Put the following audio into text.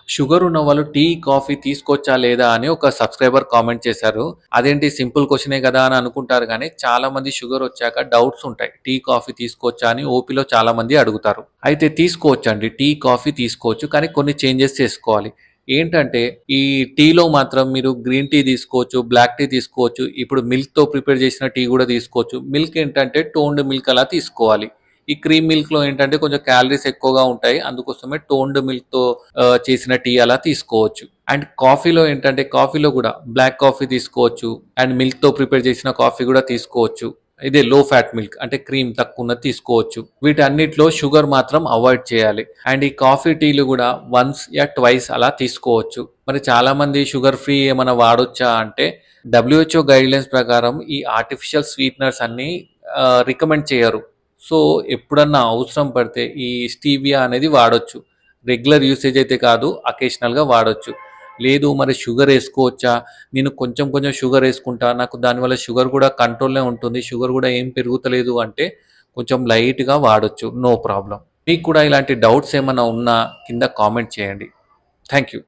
Sugar ఉన్నవాళ్ళు tea, coffee తీసుకోవచ్చా లేదా అని ఒక సబ్‌స్క్రైబర్ కామెంట్ చేశారు. అదేంటి సింపుల్ క్వెషనే గదా! అని అనుకుంటారు గానీ, చాలామంది షుగర్ వచ్చాక డౌట్స్ ఉంటాయి. టీ, కాఫీ తీసుకోవచ్చా అని ఓపీలో చాలామంది అడుగుతారు. అయితే తీసుకోవచ్చండి. టీ, కాఫీ తీసుకోవచ్చు. కానీ కొన్ని చేంజెస్ చేసుకోవాలి. ఏంటంటే, ఈ టీలో మాత్రం మీరు గ్రీన్ టీ తీసుకోవచ్చు, బ్లాక్ టీ తీసుకోవచ్చు. ఇప్పుడు మిల్క్‌తో ప్రిపేర్ చేసిన టీ గూడా తీసుకోవచ్చు. మిల్క్ ఏంటంటే టోన్డ్ మిల్క్ అలా తీసుకోవాలి. ఈ క్రీమ్ మిల్క్‌లో ఏంటంటే కొంచెం క్యాలరీస్ ఎక్కువగా ఉంటాయి. అందుకోసమే టోన్డ్ మిల్క్‌తో చేసిన టీ అలా తీసుకోవచ్చు. అండ్ కాఫీలో ఏంటంటే కాఫీలో గూడా బ్లాక్ కాఫీ తీసుకోవచ్చు. అండ్ మిల్క్‌తో ప్రిపేర్ చేసిన కాఫీ గూడా తీసుకోవచ్చు. ఇదే లో ఫ్యాట్ మిల్క్ అంటే క్రీమ్ తక్కువున్నది తీసుకోవచ్చు. వీటన్నిటిలో షుగర్ మాత్రం అవాయిడ్ చేయాలి. అండ్ ఈ కాఫీ, టీలు గూడా వన్స్ ట్వైస్ అలా తీసుకోవచ్చు. మరి చాలామంది షుగర్ ఫ్రీ ఏమన్నా వాడొచ్చా అంటే డబ్ల్యూహెచ్‌ఓ గైడ్‌లైన్స్ ప్రకారం ఈ ఆర్టిఫిషియల్ స్వీటనర్స్ అన్నీ రికమెండ్ చేయరు. సో, ఎప్పుడన్నా అవసరం పడితే ఈ స్టీవియా అనేది వాడొచ్చు. రెగ్యులర్ యూసేజ్ అయితే కాదు. అకేషనల్‌గా వాడొచ్చు. లేదు మరి షుగర్ ఏసుకోవచ్చా? నేను కొంచెం కొంచెం షుగర్ ఏసుకుంటా. నాకు దానివల్ల షుగర్ గూడా కంట్రోల్‌లో ఉంటుంది. షుగర్ గూడా ఏం పెరుగుతలేదు అంటే కొంచెం లైట్‌గా వాడొచ్చు. No problem. మీకు కూడా ఇలాంటి డౌట్స్ ఏమన్నా ఉన్నా కింద కామెంట్ చేయండి. Thank you.